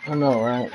I know, right?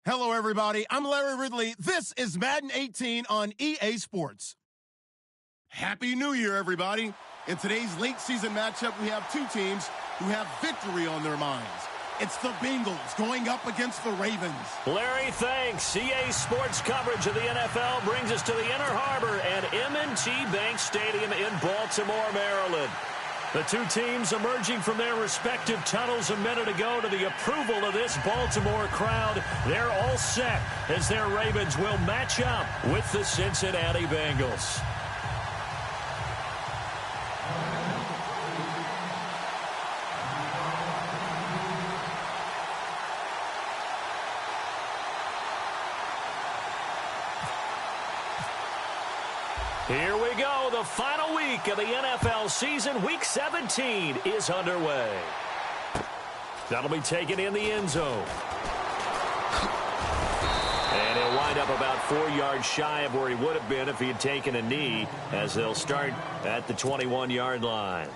Hello, everybody. I'm Larry Ridley. This is Madden 18 on EA Sports. Happy New Year, everybody. In today's late season matchup, we have two teams who have victory on their minds. It's the Bengals going up against the Ravens. Larry, thanks. EA Sports coverage of the NFL brings us to the Inner Harbor at M&T Bank Stadium in Baltimore, Maryland. The two teams emerging from their respective tunnels a minute ago to the approval of this Baltimore crowd. They're all set as their Ravens will match up with the Cincinnati Bengals. Here we go. The final week of the NFL season. Week 17 is underway. That'll be taken in the end zone. And he'll wind up about 4 yards shy of where he would have been if he had taken a knee, as they'll start at the 21-yard line.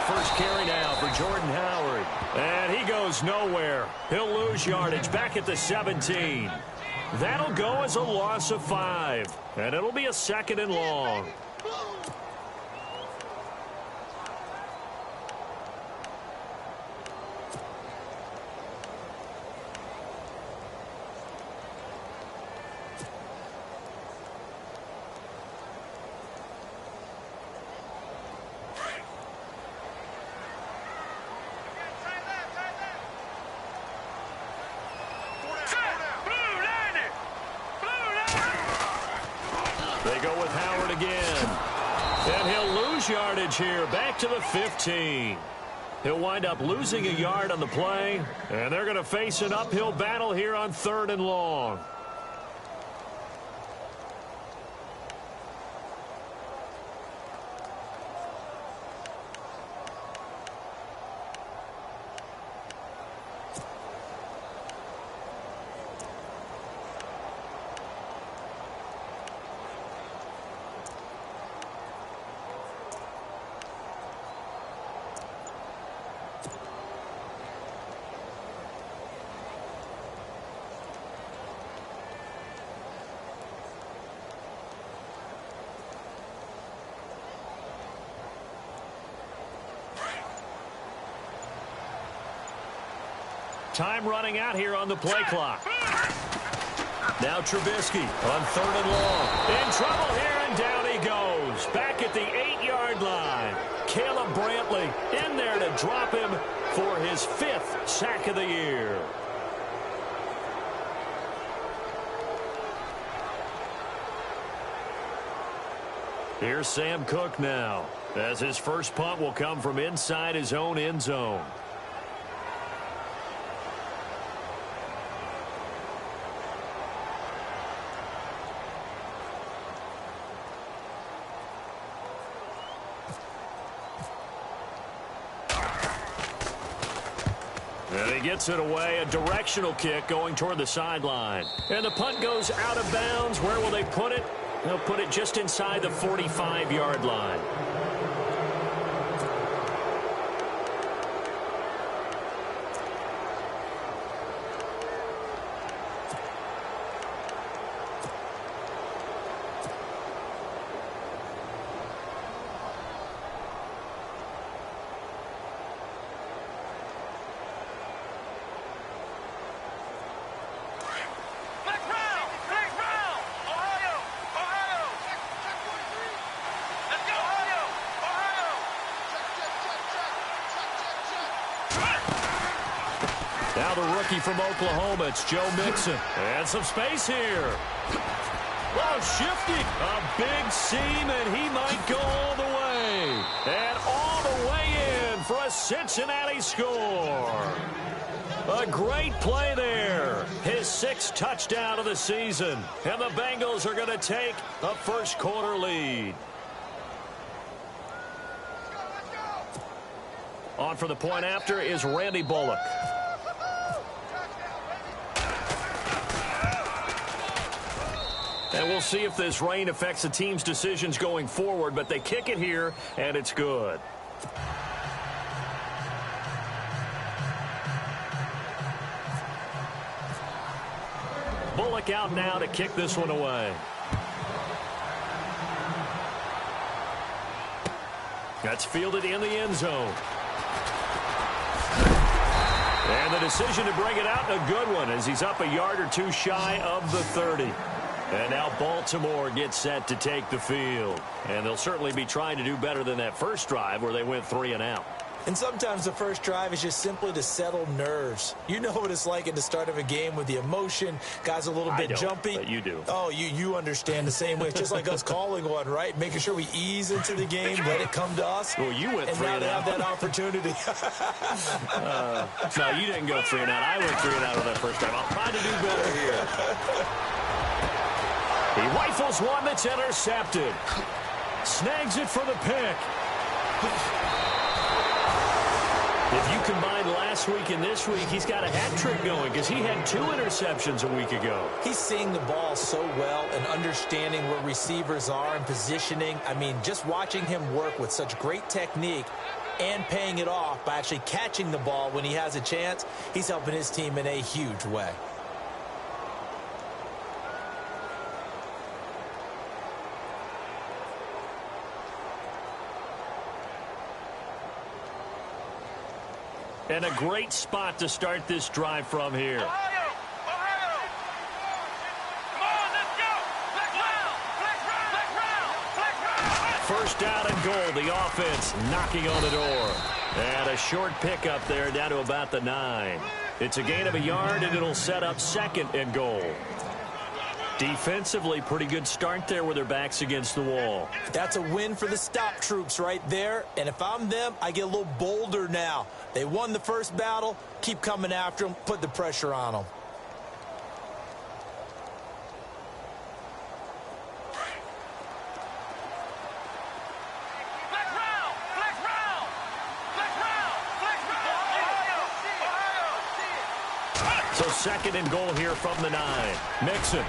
First carry now for Jordan Howard. And he goes nowhere. He'll lose yardage back at the 17. That'll go as a loss of 5. And it'll be a 2nd and long. They go with Howard again. And he'll lose yardage here, back to the 15. He'll wind up losing a yard on the play, and they're going to face an uphill battle here on 3rd and long. Time running out here on the play clock. Now Trubisky on 3rd and long. In trouble here, and down he goes. Back at the 8-yard line. Caleb Brantley in there to drop him for his 5th sack of the year. Here's Sam Cook now, as his first punt will come from inside his own end zone. And he gets it away, a directional kick going toward the sideline. And the punt goes out of bounds. Where will they put it? They'll put it just inside the 45-yard line. Now the rookie from Oklahoma, it's Joe Mixon. And some space here. Oh, shifting. A big seam, and he might go all the way. And all the way in for a Cincinnati score. A great play there. His 6th touchdown of the season. And the Bengals are going to take the first quarter lead. On for the point after is Randy Bullock. And we'll see if this rain affects the team's decisions going forward, but they kick it here, and it's good. Bullock out now to kick this one away. That's fielded in the end zone. And the decision to bring it out, a good one, as he's up a yard or two shy of the 30. And now Baltimore gets set to take the field. And they'll certainly be trying to do better than that first drive where they went 3 and out. And sometimes the first drive is just simply to settle nerves. You know what it's like at the start of a game with the emotion. Guys a little bit jumpy. But you do. Oh, you understand the same way. It's just like us calling one, right? Making sure we ease into the game, let it come to us. Well, you went 3 and out. And now they have that opportunity. No, you didn't go 3 and out. I went 3 and out on that first drive. I'll try to do better here. He rifles one that's intercepted. Snags it for the pick. If you combine last week and this week, he's got a hat trick going because he had 2 interceptions a week ago. He's seeing the ball so well and understanding where receivers are and positioning. I mean, just watching him work with such great technique and paying it off by actually catching the ball when he has a chance, he's helping his team in a huge way. And a great spot to start this drive from here. Ohio! Ohio! Come on, let's go! Flex round! First down and goal. The offense knocking on the door. And a short pickup there down to about the 9. It's a gain of a yard, and it'll set up 2nd and goal. Defensively, pretty good start there with their backs against the wall. That's a win for the stop troops right there. And if I'm them, I get a little bolder now. They won the first battle. Keep coming after them. Put the pressure on them. Flex round! Flex round! Flex round! Flex round! Ohio! So 2nd and goal here from the 9. Mixon.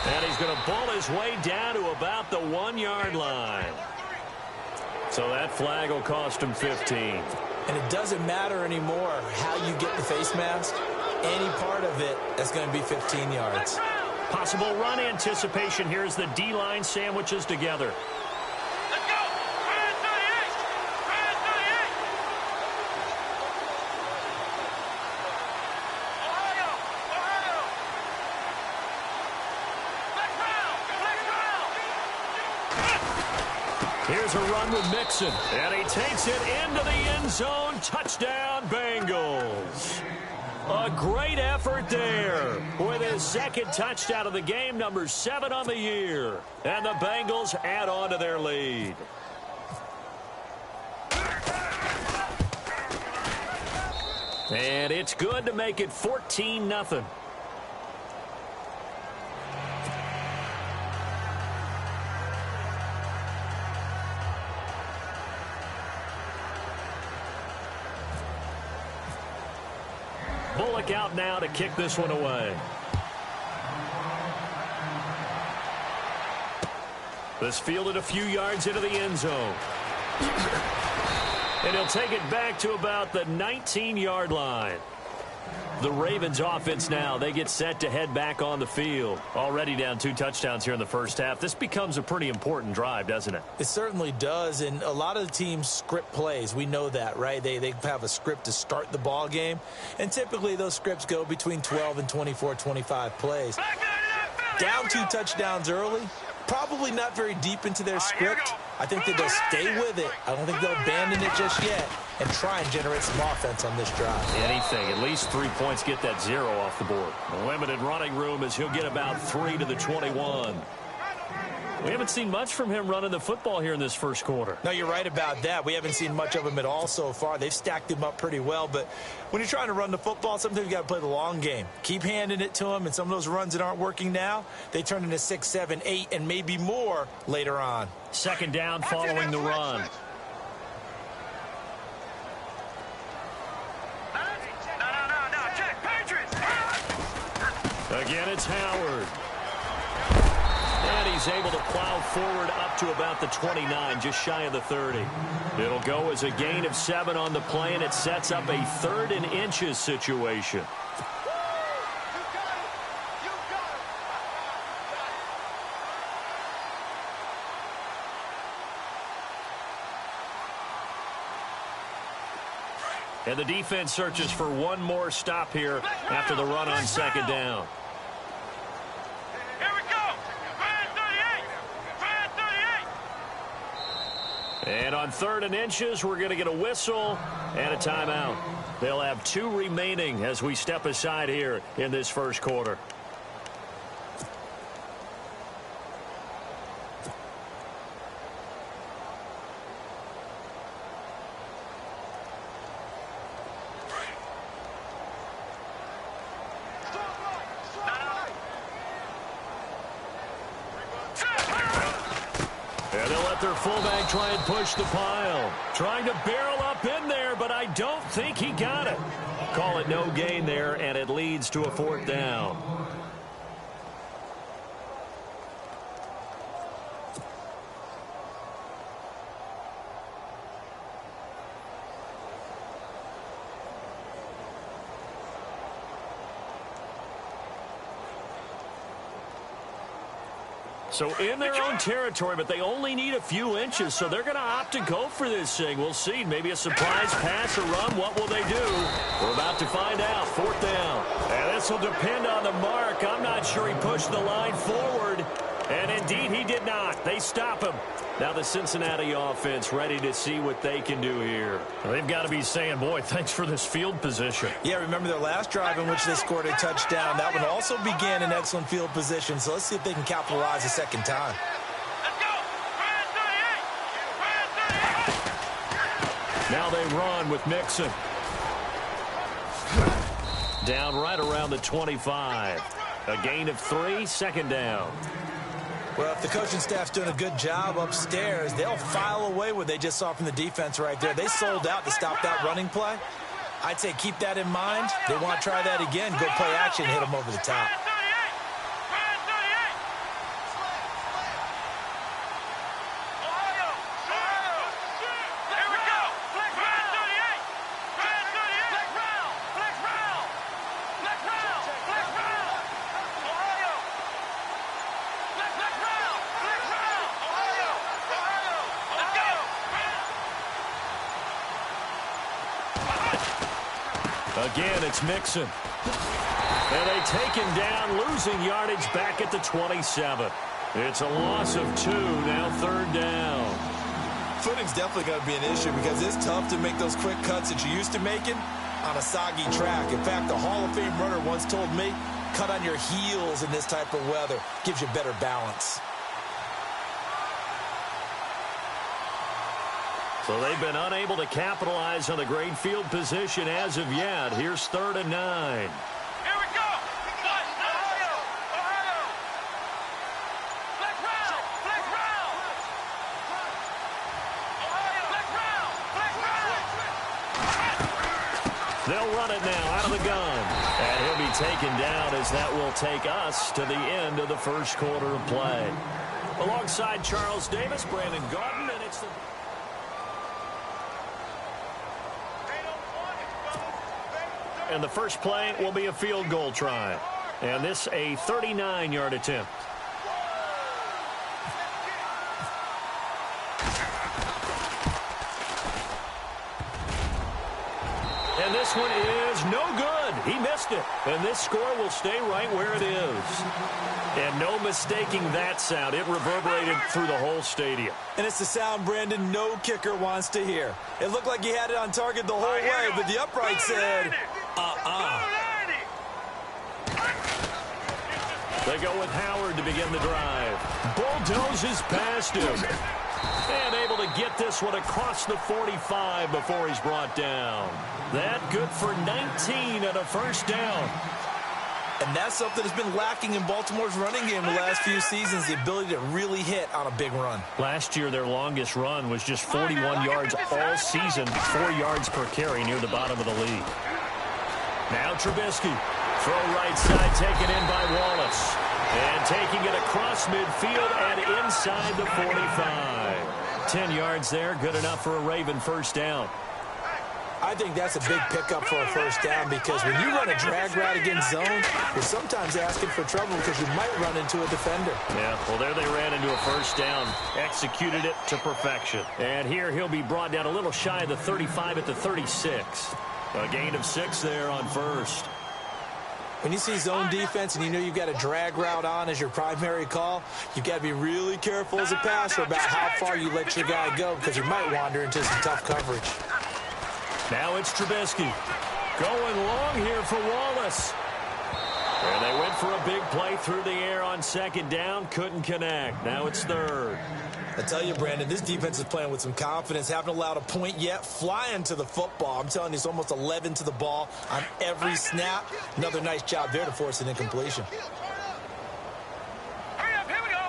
And he's going to ball his way down to about the 1-yard line. So that flag will cost him 15. And it doesn't matter anymore how you get the face mask. Any part of it, that's going to be 15 yards. Possible run anticipation here as the D-line sandwiches together. Let's go! Hands to the 8! Hands to the 8! Ohio! Ohio! Flex round! Flex round! Here's a run with Mixon. And he takes it into the end zone. Touchdown, Bengals. A great effort there with his 2nd touchdown of the game, number 7 on the year. And the Bengals add on to their lead. And it's good to make it 14-0. Bullock out now to kick this one away. This fielded a few yards into the end zone. And he'll take it back to about the 19-yard line. The Ravens offense now, they get set to head back on the field. Already down 2 touchdowns here in the first half. This becomes a pretty important drive, doesn't it? It certainly does, and a lot of the teams script plays. We know that, right? They have a script to start the ball game, and typically those scripts go between 12 and 24, 25 plays. Down 2 touchdowns early, Probably not very deep into their script. I think that they'll stay with it. I don't think they'll abandon it just yet and try and generate some offense on this drive. Anything. At least 3 points, get that 0 off the board. A limited running room as he'll get about 3 to the 21. We haven't seen much from him running the football here in this first quarter. No, you're right about that. We haven't seen much of him at all so far. They've stacked him up pretty well, but when you're trying to run the football, sometimes you got to play the long game. Keep handing it to him, and some of those runs that aren't working now, they turn into 6, 7, 8, and maybe more later on. Second down following the run. No, check, Patriots! Again, it's Howard. And he's able to plow forward up to about the 29, just shy of the 30. It'll go as a gain of 7 on the play, and it sets up a 3rd and inches situation. And the defense searches for one more stop here after the run on second down. Here we go! Fire 38! And on 3rd and inches, we're going to get a whistle and a timeout. They'll have 2 remaining as we step aside here in this first quarter. Their fullback try and push the pile. Trying to barrel up in there, but I don't think he got it. Call it no gain there, and it leads to a 4th down. So in their own territory, but they only need a few inches, so they're going to opt to go for this thing. We'll see. Maybe a surprise pass or run. What will they do? We're about to find out. 4th down. And this will depend on the mark. I'm not sure he pushed the line forward. And indeed, he did not. They stop him. Now the Cincinnati offense ready to see what they can do here. Well, they've got to be saying, boy, thanks for this field position. Yeah, remember their last drive in which they scored a touchdown. That one also began in excellent field position, so let's see if they can capitalize a second time. Let's go! Fire 38! Now they run with Mixon. Down right around the 25. A gain of 3, 2nd down. Well, if the coaching staff's doing a good job upstairs, they'll file away what they just saw from the defense right there. They sold out to stop that running play. I'd say keep that in mind. They want to try that again. Go play action and hit them over the top. Again, it's Mixon. And they take him down, losing yardage back at the 27. It's a loss of 2, now 3rd down. Footing's definitely going to be an issue because it's tough to make those quick cuts that you're used to making on a soggy track. In fact, the Hall of Fame runner once told me, cut on your heels in this type of weather. Gives you better balance. So they've been unable to capitalize on the great field position as of yet. Here's 3rd and 9. Here we go! Ohio! Flex round! Flex round! Ohio! Flex round! They'll run it now out of the gun. And he'll be taken down as that will take us to the end of the first quarter of play. Alongside Charles Davis, Brandon Garden, and it's the... And the first play will be a field goal try. And this a 39-yard attempt. And And this one is no good. He missed it. And this score will stay right where it is. And no mistaking that sound. It reverberated through the whole stadium. And it's the sound, Brandon, no kicker wants to hear. It looked like he had it on target the whole way, but the upright said, They go with Howard to begin the drive. Bulldozes past him. And able to get this one across the 45 before he's brought down. That good for 19 and a first down. And that's something that's been lacking in Baltimore's running game the last few seasons, the ability to really hit on a big run. Last year, their longest run was just 41 yards all season, 4 yards per carry near the bottom of the league. Now Trubisky. Throw right side taken in by Wallace. And taking it across midfield and inside the 45. 10 yards there, good enough for a Raven first down. I think that's a big pickup for a first down because when you run a drag route against zone, you're sometimes asking for trouble because you might run into a defender. Yeah, well, there they ran into a first down. Executed it to perfection. And here he'll be brought down a little shy of the 35 at the 36. A gain of 6 there on first. When you see zone defense and you know you've got a drag route on as your primary call, you've got to be really careful as a passer about how far you let your guy go because you might wander into some tough coverage. Now it's Trubisky. Going long here for Wallace. And they went for a big play through the air on second down. Couldn't connect. Now it's third. I tell you, Brandon, this defense is playing with some confidence. Haven't allowed a point yet. Flying to the football. I'm telling you, it's almost 11 to the ball on every snap. Another nice job there to force an incompletion. Hurry up, here we go.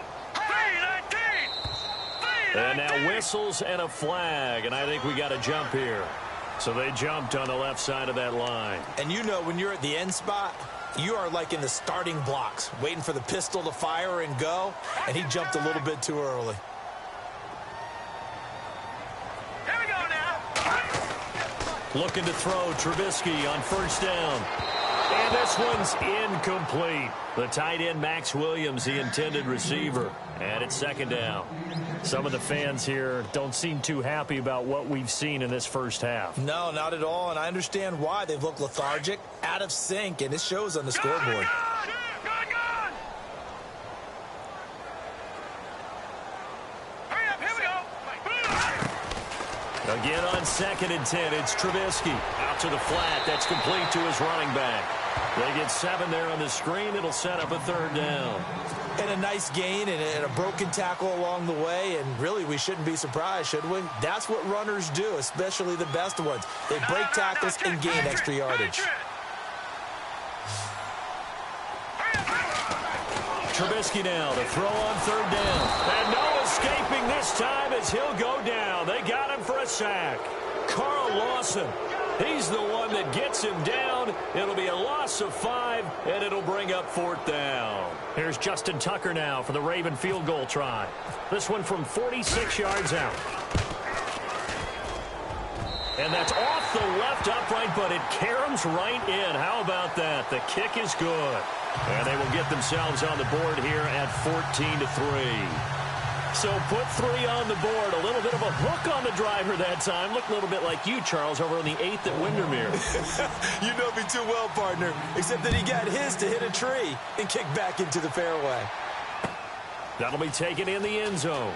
3-19. And now whistles and a flag. And I think we got a jump here. So they jumped on the left side of that line. And you know when you're at the end spot, you are like in the starting blocks, waiting for the pistol to fire and go. And he jumped a little bit too early. Looking to throw Trubisky on first down. And this one's incomplete. The tight end, Max Williams, the intended receiver. And it's second down. Some of the fans here don't seem too happy about what we've seen in this first half. No, not at all. And I understand why. They've looked lethargic, out of sync, and it shows on the scoreboard. Again on 2nd and 10, it's Trubisky. Out to the flat, that's complete to his running back. They get 7 there on the screen. It'll set up a third down. And a nice gain and a broken tackle along the way. And really, we shouldn't be surprised, should we? That's what runners do, especially the best ones. They break tackles and gain extra yardage. Trubisky now to throw on third down. And no escaping this time as he'll go down. They got him for a sack. Carl Lawson, he's the one that gets him down. It'll be a loss of 5, and it'll bring up 4th down. Here's Justin Tucker now for the Raven field goal try. This one from 46 yards out. And that's off the left upright, but it caroms right in. How about that? The kick is good. And they will get themselves on the board here at 14-3. So put 3 on the board. A little bit of a hook on the driver that time. Looked a little bit like you, Charles, over on the 8th at Windermere. You know me too well, partner. Except that he got his to hit a tree and kick back into the fairway. That'll be taken in the end zone.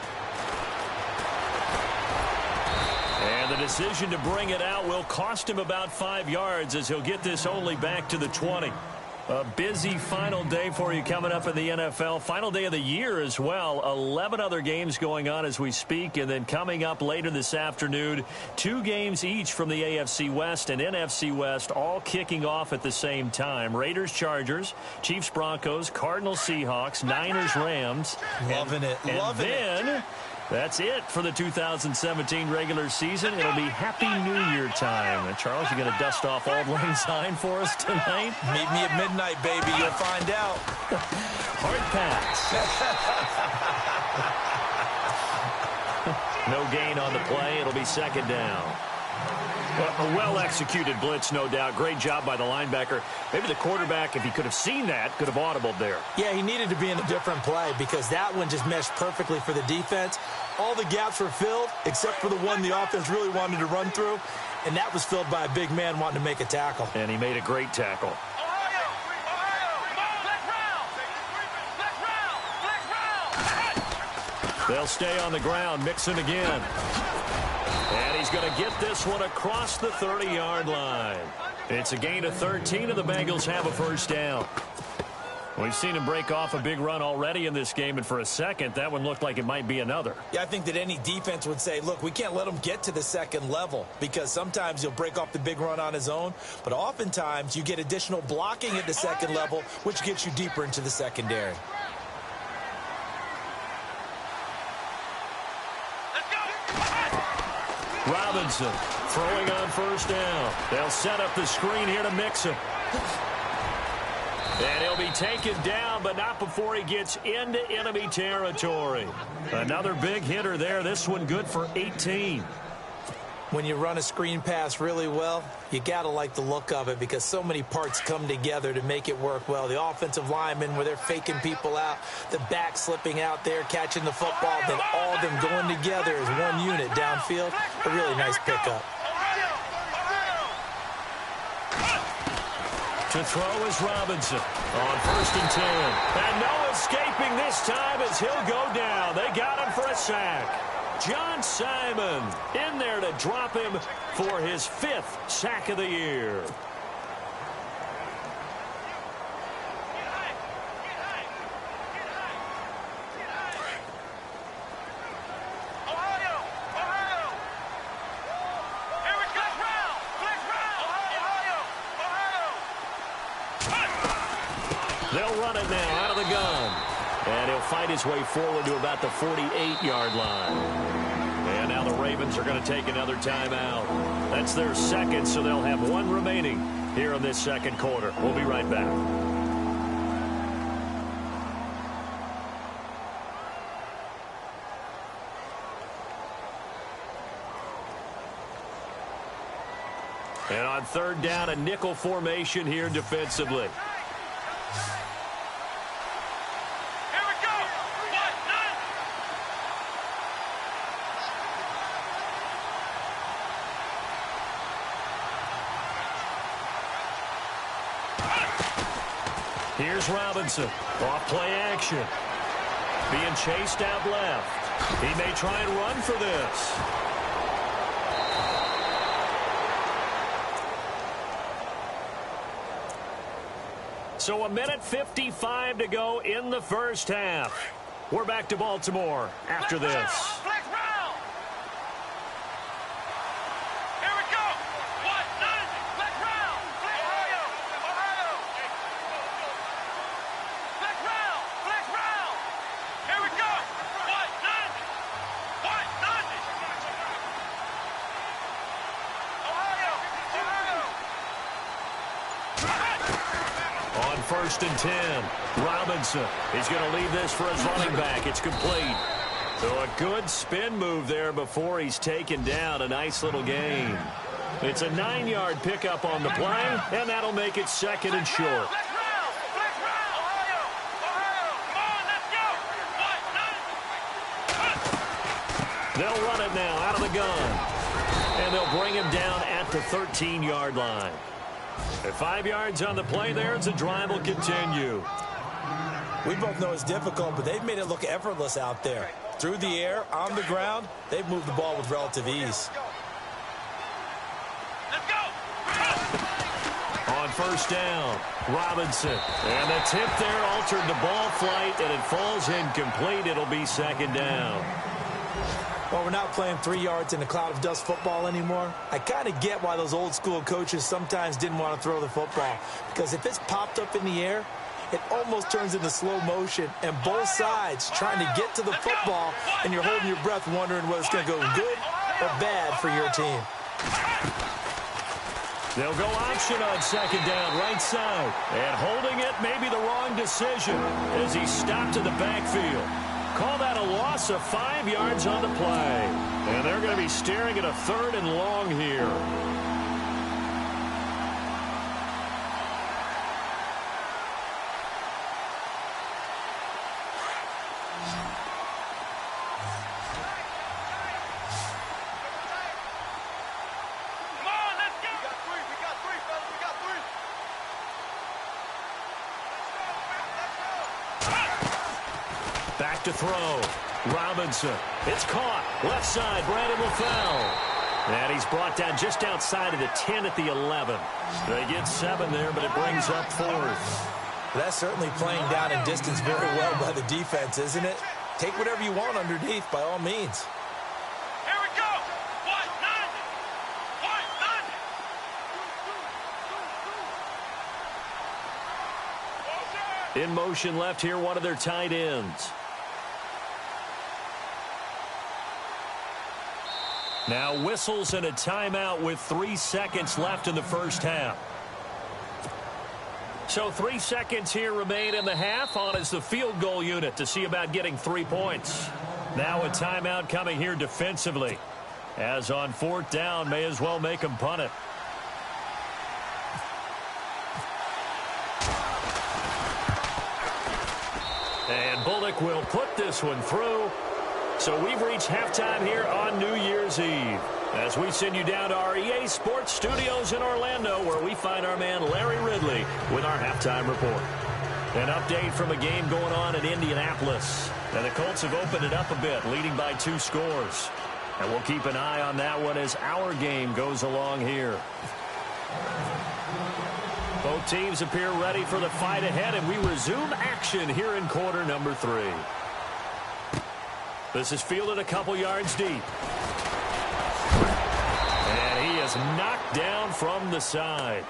And the decision to bring it out will cost him about 5 yards as he'll get this only back to the 20. A busy final day for you coming up in the NFL. Final day of the year as well. 11 other games going on as we speak. And then coming up later this afternoon, 2 games each from the AFC West and NFC West, all kicking off at the same time. Raiders, Chargers, Chiefs, Broncos, Cardinals, Seahawks, Niners, Rams. Loving it. Loving it. That's it for the 2017 regular season. It'll be Happy New Year time. And Charles, you going to dust off Auld Lang Syne for us tonight? Meet me at midnight, baby. You'll find out. Hard pass. No gain on the play. It'll be second down. Well, a well-executed blitz, no doubt. Great job by the linebacker. Maybe the quarterback, if he could have seen that, could have audibled there. Yeah, he needed to be in a different play because that one just meshed perfectly for the defense. All the gaps were filled except for the one the offense really wanted to run through, and that was filled by a big man wanting to make a tackle. And he made a great tackle. They'll stay on the ground, Mixon again. And he's going to get this one across the 30-yard line. It's a gain of 13, and the Bengals have a first down. We've seen him break off a big run already in this game, and for a second, that one looked like it might be another. Yeah, I think that any defense would say, look, we can't let him get to the second level because sometimes he'll break off the big run on his own, but oftentimes you get additional blocking at the second level, which gets you deeper into the secondary. Robinson throwing on first down. They'll set up the screen here to Mixon. And he'll be taken down, but not before he gets into enemy territory. Another big hitter there. This one good for 18. When you run a screen pass really well, you got to like the look of it because so many parts come together to make it work well. The offensive linemen, where they're faking people out, the back slipping out there, catching the football, then all of them going together as one unit downfield. A really nice pickup. To throw is Robinson on 1st and 10. And no escaping this time as he'll go down. They got him for a sack. John Simon in there to drop him for his 5th sack of the year. They'll run it now out of the gun. And he'll fight his way forward to about the 48-yard line. And now the Ravens are going to take another timeout. That's their second, so they'll have one remaining here in this second quarter. We'll be right back. And on 3rd down, a nickel formation here defensively. Here's Robinson, off play action. Being chased out left. He may try and run for this. So 1:55 to go in the first half. We're back to Baltimore after this. On 1st and 10, Robinson. He's going to leave this for his running back. It's complete. So a good spin move there before he's taken down. A nice little gain. It's a 9-yard pickup on the play, and that'll make it 2nd and short. They'll run it now out of the gun. And they'll bring him down at the 13-yard line. At 5 yards on the play there, the drive will continue. We both know it's difficult, but they've made it look effortless out there. Through the air, on the ground, they've moved the ball with relative ease. On 1st down, Robinson. And the tip there altered the ball flight, and it falls incomplete. It'll be 2nd down. Well, we're not playing 3 yards in a cloud of dust football anymore. I kind of get why those old school coaches sometimes didn't want to throw the football. Because if it's popped up in the air, it almost turns into slow motion. And both sides trying to get to the football, and you're holding your breath wondering whether it's going to go good or bad for your team. They'll go option on 2nd down, right side. And holding it may be the wrong decision as he stopped in the backfield. Call that a loss of 5 yards on the play. And they're going to be be staring at a 3rd and long here. Back to throw. Robinson. It's caught. Left side. Brandon LaFell. And he's brought down just outside of the 10 at the 11. They get 7 there, but it brings up 4th. That's certainly playing down in distance very well by the defense, isn't it? Take whatever you want underneath, by all means. Here we go. What? None. What? None. In motion left here, one of their tight ends. Now whistles and a timeout with 3 seconds left in the first half. So 3 seconds here remain in the half. On is the field goal unit to see about getting 3 points. Now a timeout coming here defensively. As on 4th down, may as well make him punt it. And Bullock will put this one through. So we've reached halftime here on New Year's Eve as we send you down to our EA Sports Studios in Orlando, where we find our man Larry Ridley with our halftime report. An update from a game going on in Indianapolis. And the Colts have opened it up a bit, leading by 2 scores. And we'll keep an eye on that one as our game goes along here. Both teams appear ready for the fight ahead, and we resume action here in quarter number 3. This is fielded a couple yards deep. And he is knocked down from the side.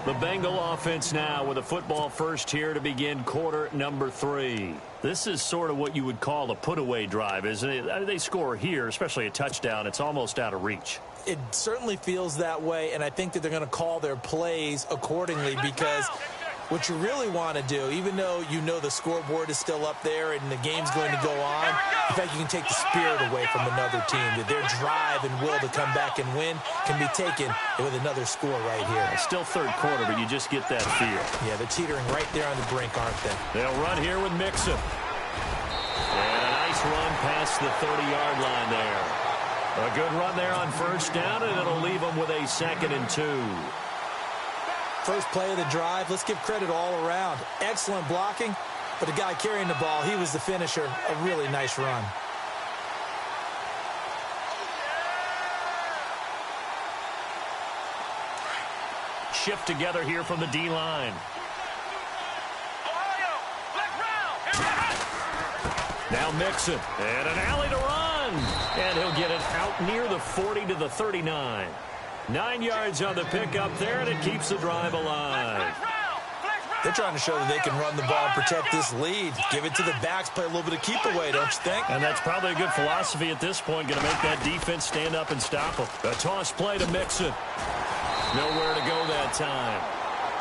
The Bengal offense now with a football first here to begin quarter number 3. This is sort of what you would call a put-away drive, isn't it? They score here, especially a touchdown. It's almost out of reach. It certainly feels that way, and I think that they're going to call their plays accordingly, because what you really want to do, even though you know the scoreboard is still up there and the game's going to go on, in fact, you can take the spirit away from another team. That their drive and will to come back and win can be taken with another score right here. It's still 3rd quarter, but you just get that feel. Yeah, they're teetering right there on the brink, aren't they? They'll run here with Mixon. And a nice run past the 30-yard line there. A good run there on 1st down, and it'll leave them with a 2nd and 2. First play of the drive, let's give credit all around. Excellent blocking, but the guy carrying the ball, he was the finisher. A really nice run. Shift together here from the D-line. Now Mixon, and an alley to run. And he'll get it out near the 40 to the 39. 9 yards on the pickup there, and it keeps the drive alive. They're trying to show that they can run the ball and protect this lead. Give it to the backs, play a little bit of keep away, don't you think? And that's probably a good philosophy at this point, going to make that defense stand up and stop them. A toss play to Mixon. Nowhere to go that time.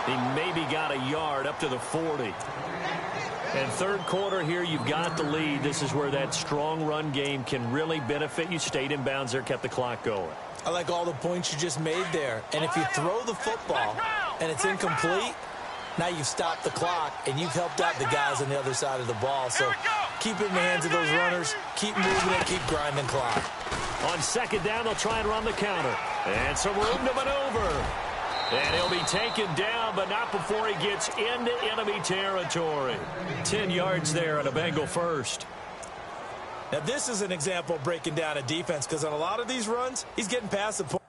He maybe got a yard up to the 40. And 3rd quarter here, you've got the lead. This is where that strong run game can really benefit you. Stayed in bounds there, kept the clock going. I like all the points you just made there. And if you throw the football and it's incomplete, now you've stopped the clock and you've helped out the guys on the other side of the ball. So keep it in the hands of those runners. Keep moving it. Keep grinding clock. On 2nd down, they'll try and run the counter. And some room to maneuver. And he'll be taken down, but not before he gets into enemy territory. 10 yards there and a Bengal first. Now, this is an example of breaking down a defense, because on a lot of these runs, he's getting past the point.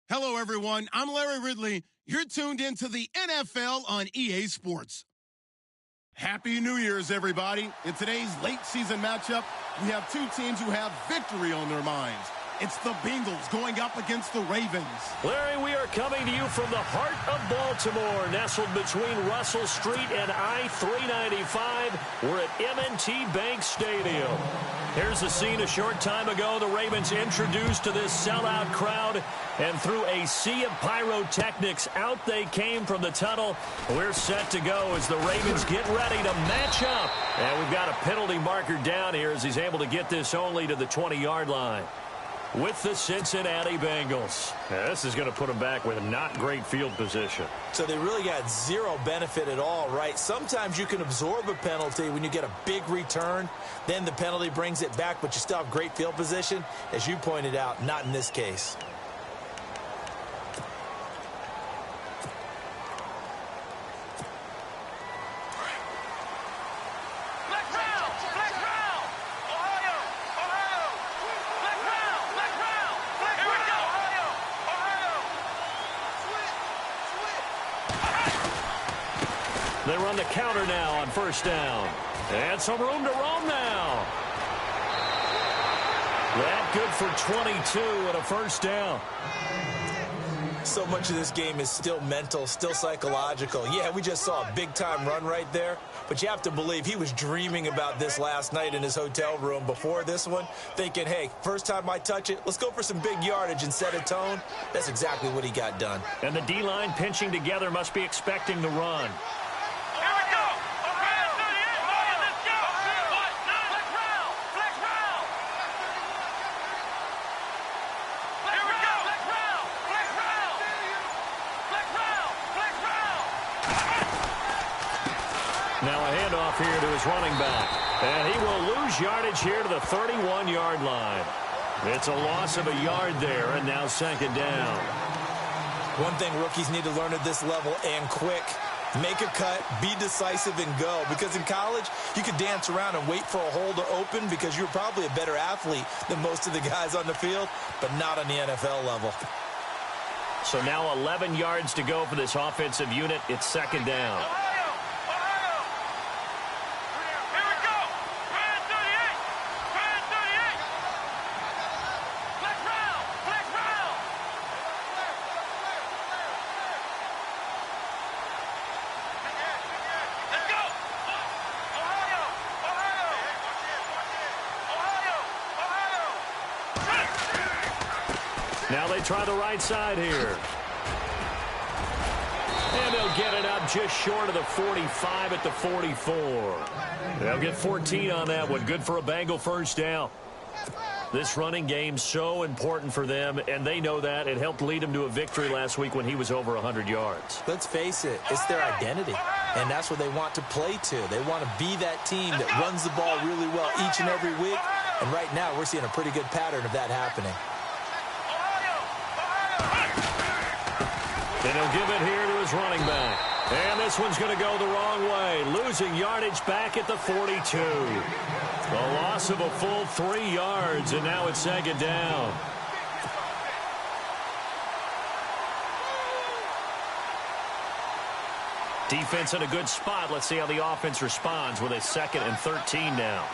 Hello, everyone. I'm Larry Ridley. You're tuned into the NFL on EA Sports. Happy New Year's, everybody. In today's late season matchup, we have two teams who have victory on their minds. It's the Bengals going up against the Ravens. Larry, we are coming to you from the heart of Baltimore, nestled between Russell Street and I-395. We're at M&T Bank Stadium. Here's the scene a short time ago. The Ravens introduced to this sellout crowd, and through a sea of pyrotechnics, out they came from the tunnel. We're set to go as the Ravens get ready to match up. And we've got a penalty marker down here as he's able to get this only to the 20-yard line. With the Cincinnati Bengals. Now, this is going to put them back with not great field position. So they really got zero benefit at all, right? Sometimes you can absorb a penalty when you get a big return. Then the penalty brings it back, but you still have great field position. As you pointed out, not in this case. They run the counter now on first down. And some room to roam now. That good for 22 and a first down. So much of this game is still mental, still psychological. Yeah, we just saw a big-time run right there, but you have to believe he was dreaming about this last night in his hotel room before this one, thinking, hey, first time I touch it, let's go for some big yardage and set a tone. That's exactly what he got done. And the D-line pinching together must be expecting the run. Now a handoff here to his running back. And he will lose yardage here to the 31-yard line. It's a loss of a yard there, and now second down. One thing rookies need to learn at this level, and quick. Make a cut, be decisive, and go. Because in college, you could dance around and wait for a hole to open because you're probably a better athlete than most of the guys on the field, but not on the NFL level. So now 11 yards to go for this offensive unit. It's second down. Now they try the right side here. And they'll get it up just short of the 45 at the 44. They'll get 14 on that one. Good for a Bengal first down. This running game so important for them, and they know that. It helped lead them to a victory last week when he was over 100 yards. Let's face it, it's their identity, and that's what they want to play to. They want to be that team that runs the ball really well each and every week, and right now we're seeing a pretty good pattern of that happening. And he'll give it here to his running back. And this one's going to go the wrong way. Losing yardage back at the 42. A loss of a full 3 yards, and now it's second down. Defense in a good spot. Let's see how the offense responds with a 2nd and 13 now.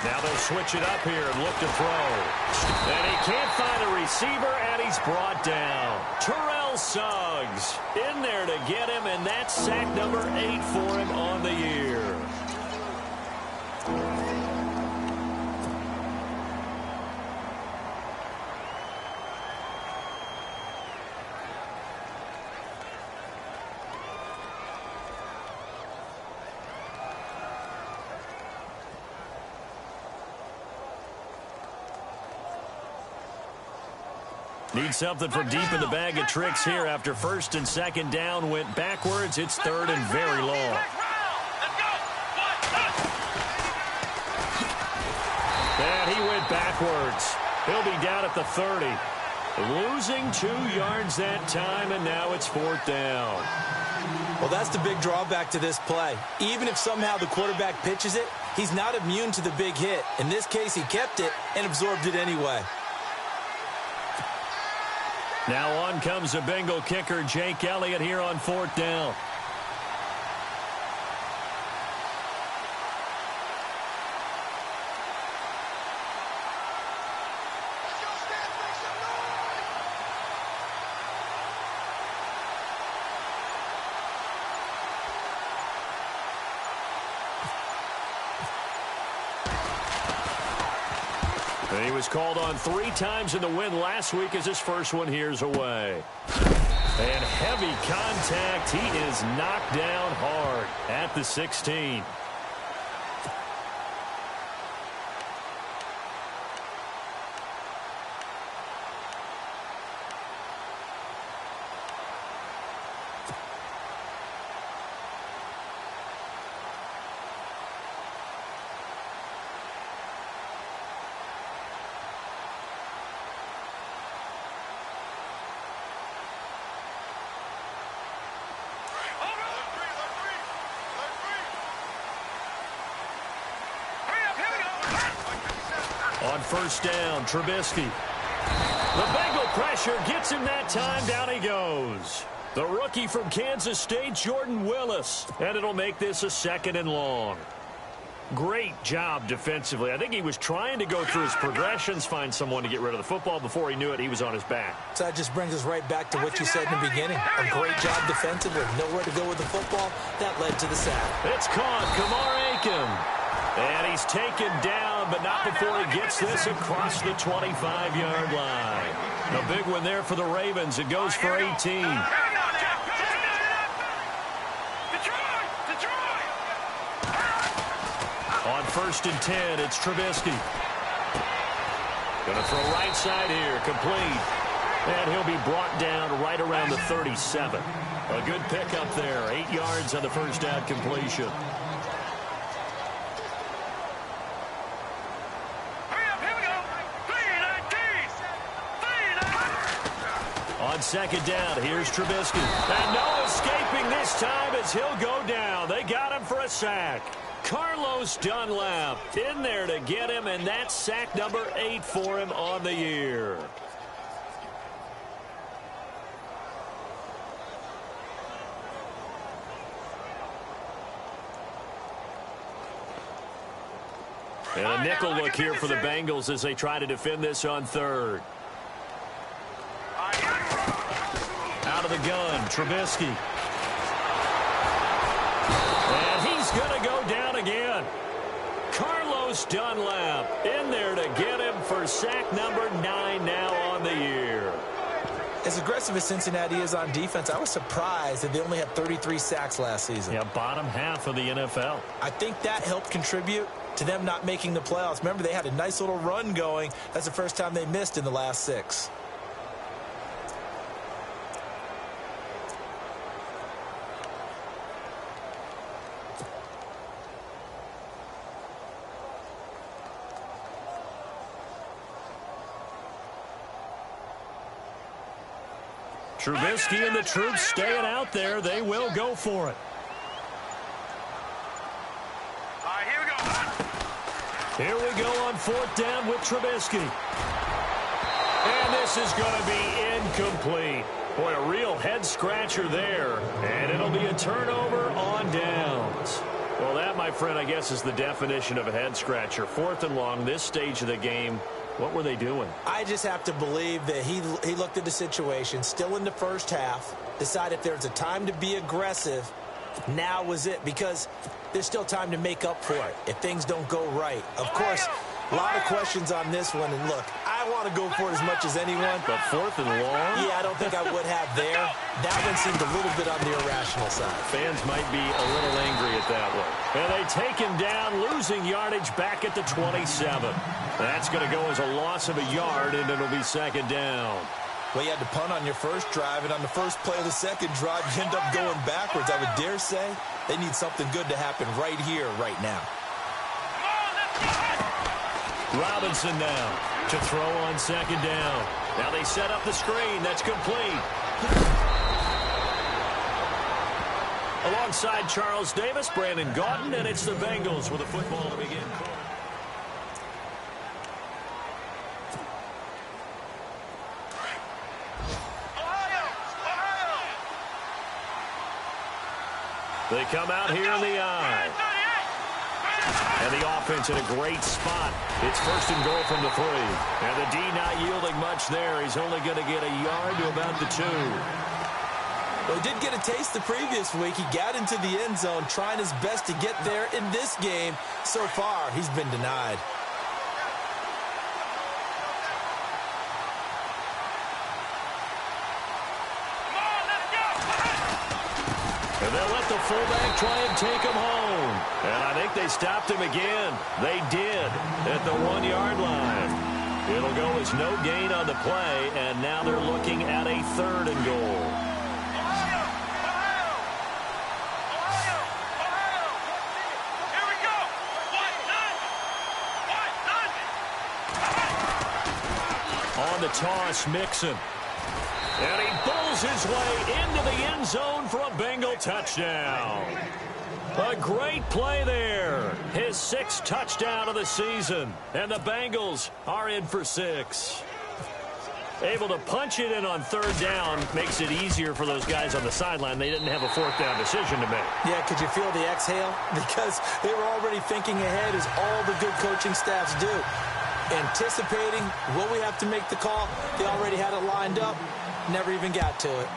Now they'll switch it up here and look to throw. And he can't find a receiver, and he's brought down. Terrell Suggs in there to get him, and that's sack number 8 for him on the year. Need something from deep in the bag of tricks here after 1st and 2nd down went backwards. It's 3rd and very long. And he went backwards. He'll be down at the 30. Losing 2 yards that time, and now it's 4th down. Well, that's the big drawback to this play. Even if somehow the quarterback pitches it, he's not immune to the big hit. In this case, he kept it and absorbed it anyway. Now on comes the Bengal kicker, Jake Elliott, here on 4th down. He was called on 3 times in the win last week as his first one here's away. And heavy contact. He is knocked down hard at the 16. On 1st down, Trubisky. The Bengal pressure gets him that time. Down he goes. The rookie from Kansas State, Jordan Willis. And it'll make this a 2nd and long. Great job defensively. I think he was trying to go through his progressions, find someone to get rid of the football. Before he knew it, he was on his back. So that just brings us right back to what you said in the beginning. A great job defensively. Nowhere to go with the football. That led to the sack. It's caught. Kamar Aiken. And he's taken down, but not before he gets this across the 25-yard line. A big one there for the Ravens. It goes for 18. On 1st and 10, it's Trubisky. Going to throw right side here, complete. And he'll be brought down right around the 37. A good pickup there, 8 yards on the first down completion. On 2nd down, here's Trubisky. And no escaping this time as he'll go down. They got him for a sack. Carlos Dunlap in there to get him, and that's sack number 8 for him on the year. And a nickel look here for the Bengals as they try to defend this on 3rd. Out of the gun, Trubisky. And he's going to go down again. Carlos Dunlap in there to get him for sack number 9 now on the year. As aggressive as Cincinnati is on defense, I was surprised that they only had 33 sacks last season. Yeah, bottom half of the NFL. I think that helped contribute to them not making the playoffs. Remember, they had a nice little run going. That's the first time they missed in the last 6. Trubisky and the troops staying out there. They will go for it. Here we go on 4th down with Trubisky. And this is going to be incomplete. Boy, a real head-scratcher there. And it'll be a turnover on downs. Well, that, my friend, I guess is the definition of a head-scratcher. 4th and long, this stage of the game. What were they doing? I just have to believe that he looked at the situation, still in the first half, decided if there's a time to be aggressive, now was it, because there's still time to make up for it if things don't go right. Of course, a lot of questions on this one, and look, I want to go for it as much as anyone. But 4th and long? Yeah, I don't think I would have there. That one seemed a little bit on the irrational side. Fans might be a little angry at that one. And they take him down, losing yardage back at the 27. That's going to go as a loss of a yard, and it'll be 2nd down. Well, you had to punt on your first drive, and on the first play of the second drive, you end up going backwards. I would dare say they need something good to happen right here, right now. Robinson now to throw on 2nd down. Now they set up the screen. That's complete. Alongside Charles Davis, Brandon Gaudin, and it's the Bengals with a football to begin. They come out here in the eye. And the offense in a great spot. It's first and goal from the 3. And the D not yielding much there. He's only going to get a yard to about the 2. Well, he did get a taste the previous week. He got into the end zone trying his best to get there in this game. So far, he's been denied. And they'll let the fullback try and take him home. And I think they stopped him again. They did at the 1-yard line. It'll go as no gain on the play, and now they're looking at a 3rd and goal. Here we go. On the toss, Mixon. And he bulls his way into the end zone for a Bengal touchdown. A great play there. His 6th touchdown of the season. And the Bengals are in for 6. Able to punch it in on 3rd down makes it easier for those guys on the sideline. They didn't have a 4th down decision to make. Yeah, could you feel the exhale? Because they were already thinking ahead, as all the good coaching staffs do. Anticipating what we have to make the call. They already had it lined up. Never even got to it.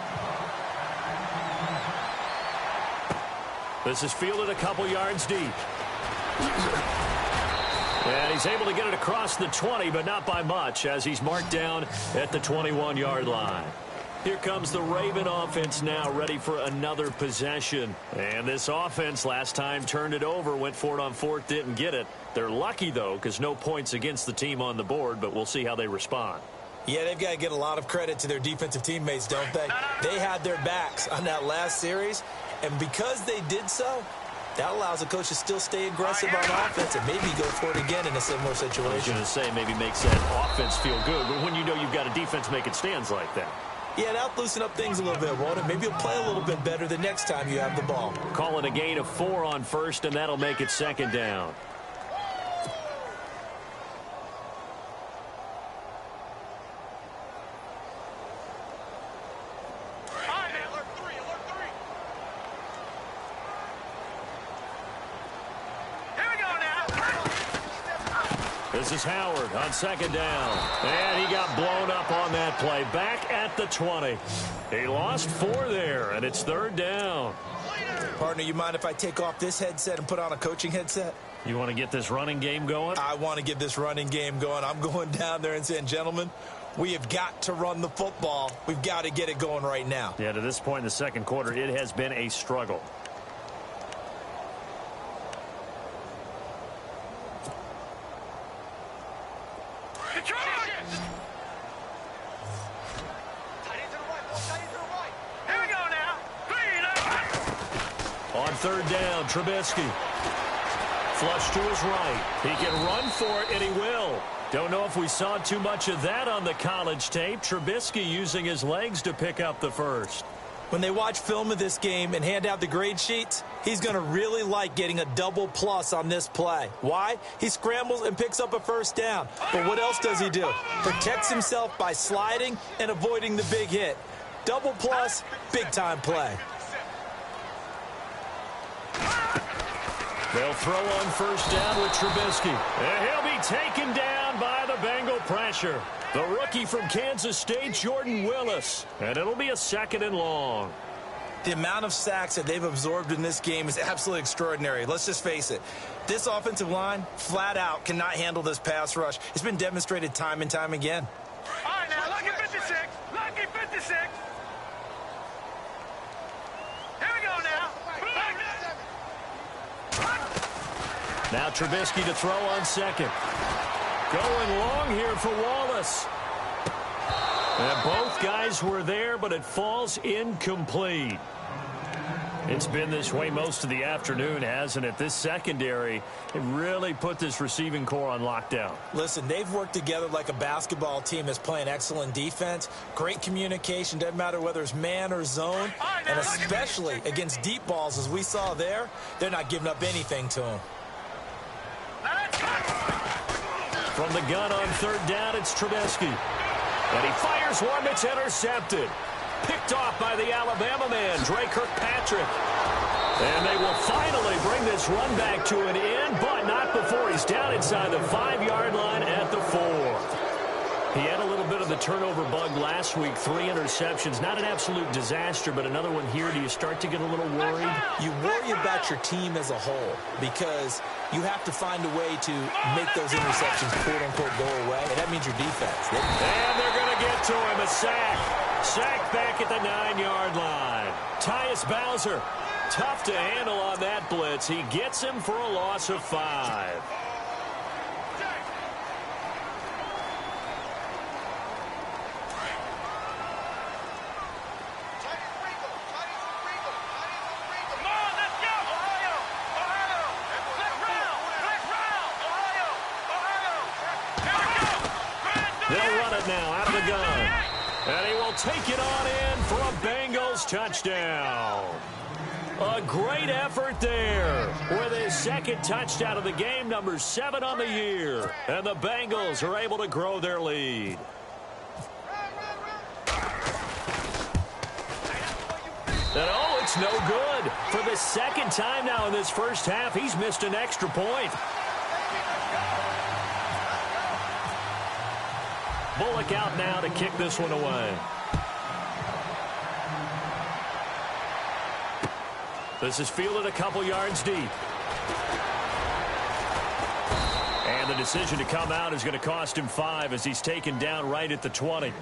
This is fielded a couple yards deep. And he's able to get it across the 20, but not by much, as he's marked down at the 21-yard line. Here comes the Raven offense now, ready for another possession. And this offense last time turned it over, went for it on 4th, didn't get it. They're lucky, though, because no points against the team on the board, but we'll see how they respond. Yeah, they've got to get a lot of credit to their defensive teammates, don't they? They had their backs on that last series, and because they did so, that allows the coach to still stay aggressive on offense and maybe go for it again in a similar situation. I was going to say maybe makes that offense feel good, but when you know you've got a defense making stands like that. Yeah, that'll loosen up things a little bit, won't it? Maybe you'll play a little bit better the next time you have the ball. Call it a gain of 4 on 1st, and that'll make it 2nd down. This is Howard on 2nd down. And he got blown up on that play. Back at the 20. He lost 4 there, and it's 3rd down. Partner, you mind if I take off this headset and put on a coaching headset? You want to get this running game going? I want to get this running game going. I'm going down there and saying, gentlemen, we have got to run the football. We've got to get it going right now. Yeah, to this point in the 2nd quarter, it has been a struggle. On 3rd down, Trubisky. Flush to his right. He can run for it, and he will. Don't know if we saw too much of that on the college tape. Trubisky using his legs to pick up the 1st. When they watch film of this game and hand out the grade sheets, he's going to really like getting a double plus on this play. Why? He scrambles and picks up a 1st down. But what else does he do? Protects himself by sliding and avoiding the big hit. Double plus, big-time play. They'll throw on 1st down with Trubisky. And he'll be taken down by the Bengal pressure. The rookie from Kansas State, Jordan Willis. And it'll be a 2nd and long. The amount of sacks that they've absorbed in this game is absolutely extraordinary. Let's just face it. This offensive line, flat out, cannot handle this pass rush. It's been demonstrated time and time again. All right, now, lucky 56. Lucky 56. Here we go now. Now Trubisky to throw on 2nd. Going long here for Wallace. And both guys were there, but it falls incomplete. It's been this way most of the afternoon, hasn't it? This secondary, it really put this receiving core on lockdown. Listen, they've worked together like a basketball team that's playing excellent defense. Great communication, doesn't matter whether it's man or zone. And especially against deep balls, as we saw there, they're not giving up anything to them. From the gun on third down, it's Trubisky. And he fires one that's intercepted. Picked off by the Alabama man, Dre Kirkpatrick. And they will finally bring this run back to an end, but not before he's down inside the 5-yard line at the 4. He had a little bit of the turnover bug last week, 3 interceptions. Not an absolute disaster, but another one here. Do you start to get a little worried? You worry about your team as a whole because you have to find a way to make those interceptions, quote-unquote, go away, and that means your defense. And they're going to get to him, a sack. Sack back at the 9-yard line. Tyus Bowser, tough to handle on that blitz. He gets him for a loss of 5. They'll run it now out of the gun. And he will take it on in for a Bengals touchdown. A great effort there with his second touchdown of the game, number 7 on the year. And the Bengals are able to grow their lead. And oh, it's no good. For the second time now in this first half, he's missed an extra point. Bullock out now to kick this one away. This is fielded a couple yards deep. And the decision to come out is going to cost him 5 as he's taken down right at the 20.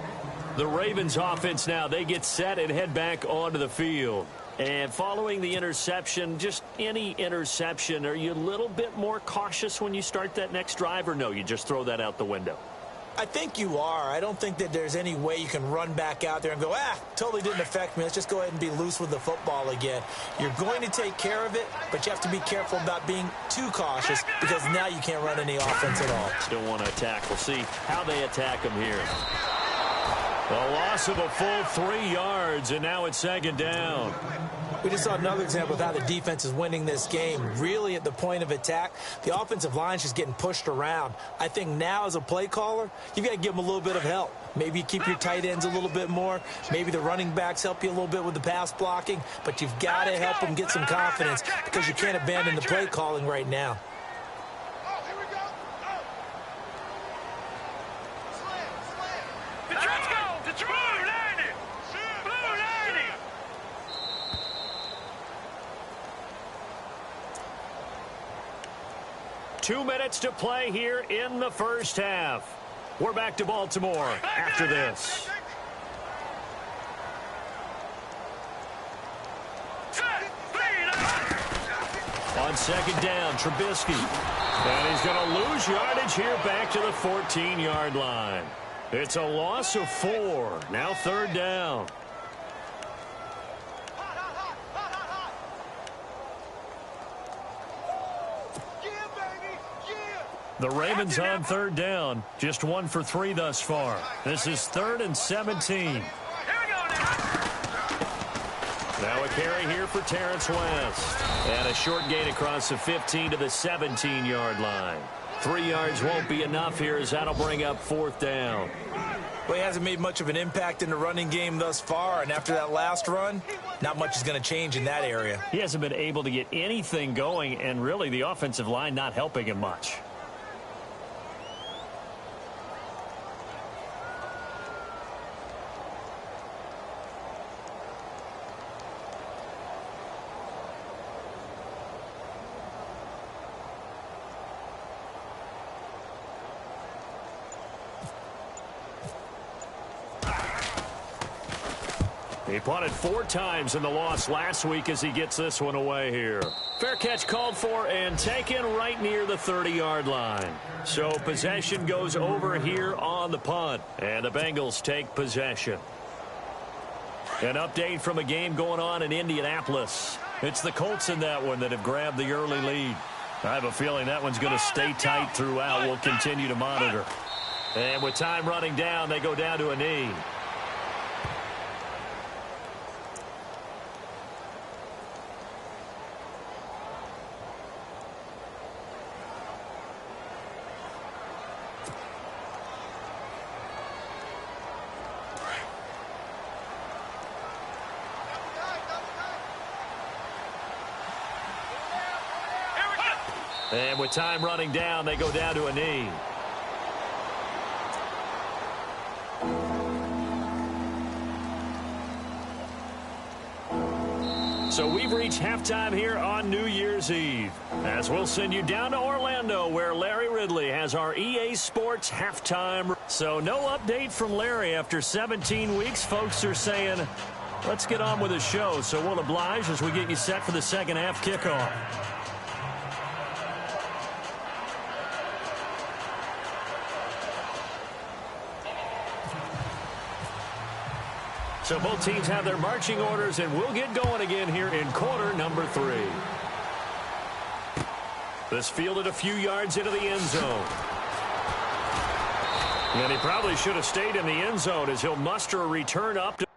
The Ravens offense now, they get set and head back onto the field. And following the interception, just any interception, are you a little bit more cautious when you start that next drive, or no, you just throw that out the window? I think you are. I don't think that there's any way you can run back out there and go, totally didn't affect me. Let's just go ahead and be loose with the football again. You're going to take care of it, but you have to be careful about being too cautious because now you can't run any offense at all. Still want to attack. We'll see how they attack him here. A loss of a full 3 yards, and now it's second down. We just saw another example of how the defense is winning this game. Really at the point of attack, the offensive line's just getting pushed around. I think now as a play caller, you've got to give them a little bit of help. Maybe you keep your tight ends a little bit more. Maybe the running backs help you a little bit with the pass blocking. But you've got to help them get some confidence because you can't abandon the play calling right now. Let's go! It's blue lining! Blue lining! 2 minutes to play here in the first half. We're back to Baltimore after this. On second down, Trubisky. And he's going to lose yardage here back to the 14-yard line. It's a loss of 4. Now third down. The Ravens on third down, just 1 for 3 thus far. This is 3rd and 17. Now a carry here for Terrence West. And a short gain across the 15 to the 17-yard line. 3 yards won't be enough here as that'll bring up 4th down. Well, he hasn't made much of an impact in the running game thus far, and after that last run, not much is going to change in that area. He hasn't been able to get anything going, and really the offensive line not helping him much. He punted 4 times in the loss last week as he gets this one away here. Fair catch called for and taken right near the 30-yard line. So possession goes over here on the punt, and the Bengals take possession. An update from a game going on in Indianapolis. It's the Colts in that one that have grabbed the early lead. I have a feeling that one's going to stay tight throughout. We'll continue to monitor. And with time running down, they go down to a knee. And with time running down, they go down to a knee. So we've reached halftime here on New Year's Eve, as we'll send you down to Orlando, where Larry Ridley has our EA Sports halftime. So no update from Larry after 17 weeks. Folks are saying, let's get on with the show. So we'll oblige as we get you set for the second half kickoff. So both teams have their marching orders, and we'll get going again here in quarter number 3. This fielded a few yards into the end zone. And he probably should have stayed in the end zone as he'll muster a return up to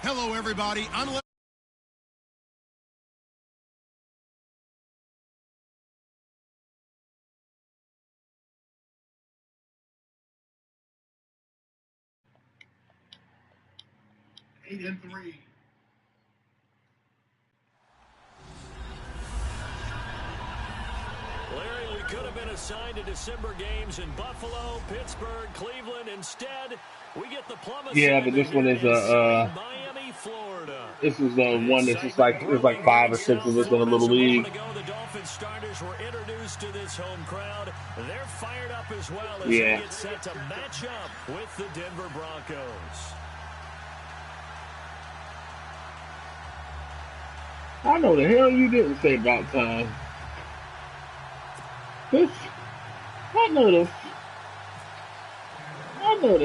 Hello, everybody. I'm 8-3. Larry, we could have been assigned to December games in Buffalo, Pittsburgh, Cleveland. Instead, we get the plum Yeah, but this one is Miami, Florida. this is one that's just like there's like 5 or 6 of us in a little league. The Dolphins starters were introduced to this home crowd. They're fired up as well as they get set to match up with the Denver Broncos. I know the hell you didn't say about time. This, I know the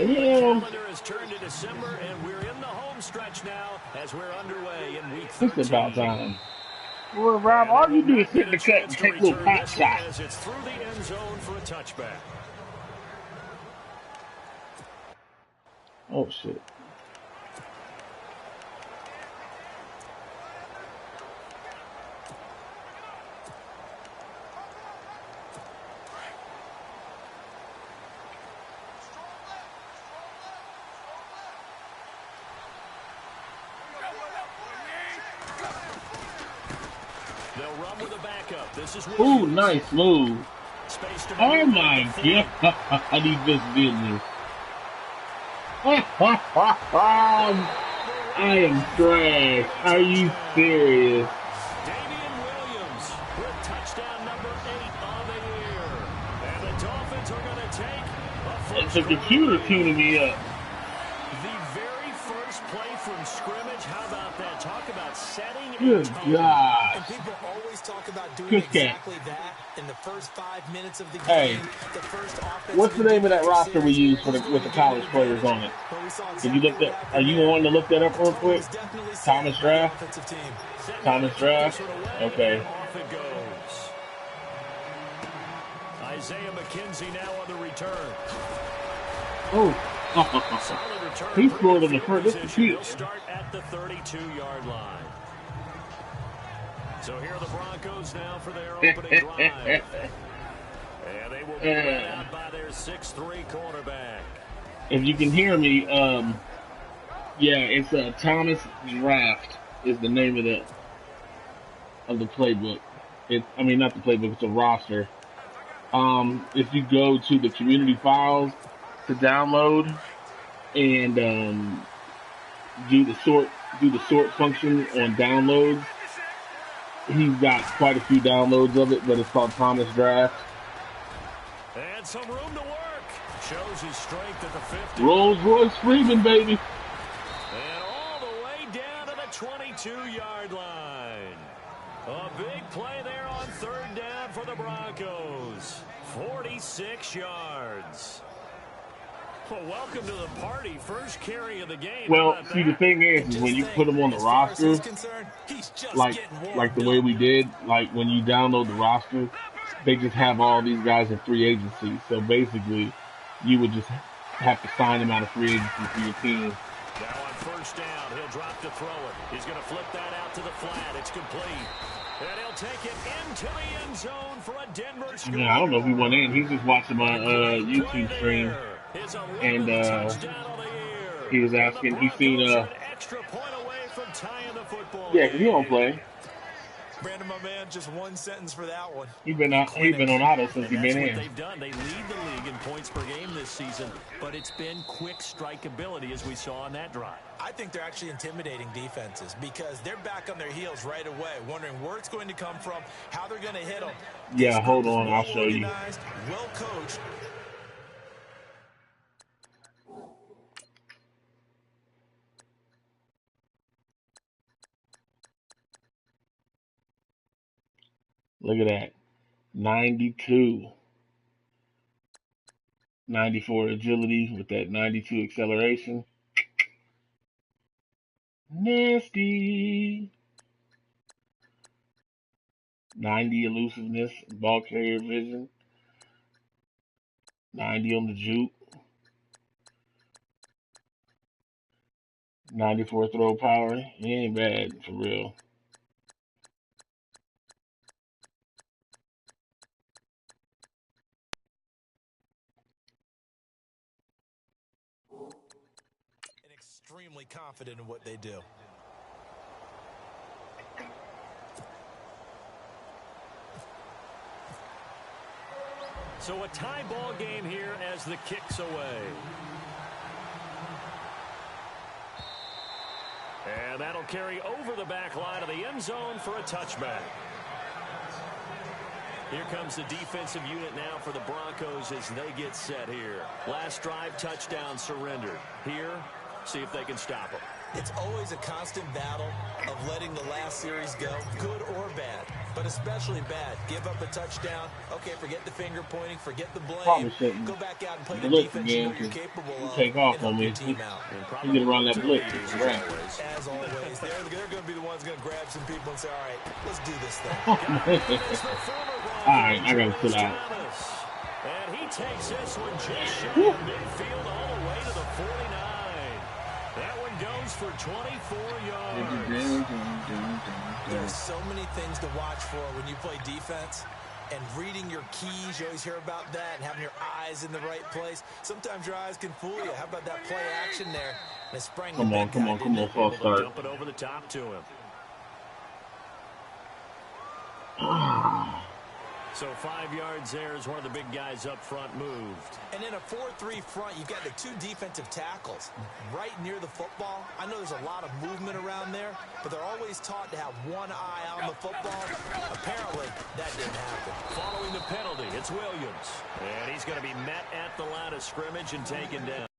hell. Calendar has turned to December, and we're in the home stretch now as we're underway in week 13. It's about time. Well, Rob, all you do is sit in the cut and take little pop shots. It's through the end zone for a touchback. Oh shit. Ooh, nice move. Oh my god, he just did this. I am trash. Are you serious? Damian Williams with touchdown number 8 on the year. And the Dolphins are going to take a It's a computer tuning me up. The very first play from scrimmage. How about that? Talk about setting Good God. And people always talk about doing exactly that in the first 5 minutes of the game. Hey, what's the name of that roster we use for with the college players on it? Did you look that? Are you wanting to look that up real quick? Thomas Draft? Thomas Draft? Okay. Off it goes. Isaiah McKenzie now on the return. Oh. He scored on the first. This is huge. Start at the 32-yard line. So here are the Broncos now for their opening drive. And they will be led out by their 6'3" quarterback. If you can hear me, yeah, it's Thomas Draft is the name of the playbook. I mean, not the playbook, it's a roster. If you go to the community files to download and do the sort function on downloads, he's got quite a few downloads of it, but it's called Thomas Draft. And some room to work. Shows his strength at the 50. Rolls Royce Freeman, baby. And all the way down to the 22-yard line. A big play there on third down for the Broncos. 46 yards. Well, welcome to the party. First carry of the game. Well, see, the thing is when you put him on the roster, like the way we did, like when you download the roster, they just have all these guys in free agency. So basically, you would just have to sign him out of free agency for your team. Now on first down, he'll drop to throw it. He's going to flip that out to the flat. It's complete. And he'll take it into the end zone for a Denver score. Yeah, I don't know if he went in. He's just watching my YouTube stream. And he was asking, he's seen, yeah, because he don't play. Brandon, my man, just one sentence for that one. He's been on auto since he's been in. They've done. They lead the league in points per game this season, but it's been quick strikeability as we saw on that drive. I think they're actually intimidating defenses because they're back on their heels right away, wondering where it's going to come from, how they're going to hit them. Yeah, hold on, I'll show you. Well coached. Look at that. 92. 94 agility with that 92 acceleration. Nasty. 90 elusiveness, ball carrier vision. 90 on the juke. 94 throw power. He ain't bad, for real. extremely confident in what they do. So a tie ball game here as the kick's away. And that'll carry over the back line of the end zone for a touchback. Here comes the defensive unit now for the Broncos as they get set here. Last drive, touchdown, surrendered. Here, see if they can stop them. It's always a constant battle of letting the last series go, good or bad, but especially bad. Give up a touchdown. Okay, forget the finger pointing, forget the blame. Go back out and play the defense you know you're capable of. Take off on me. You get around that blitz. Right. As always, they're going to be the ones going to grab some people and say, all right, let's do this thing. All right, I got to sit out. And he takes this one just shy of midfield all the way to the 49. That one goes for 24 yards. There's so many things to watch for when you play defense. And reading your keys, you always hear about that, and having your eyes in the right place. Sometimes your eyes can fool you. How about that play action there? They sprang come on, false start. Dump it over the top to him. So 5 yards there as one of the big guys up front moved. And in a 4-3 front, you've got the two defensive tackles right near the football. I know there's a lot of movement around there, but they're always taught to have one eye on the football. Apparently, that didn't happen. Following the penalty, it's Williams. And he's going to be met at the line of scrimmage and taken down.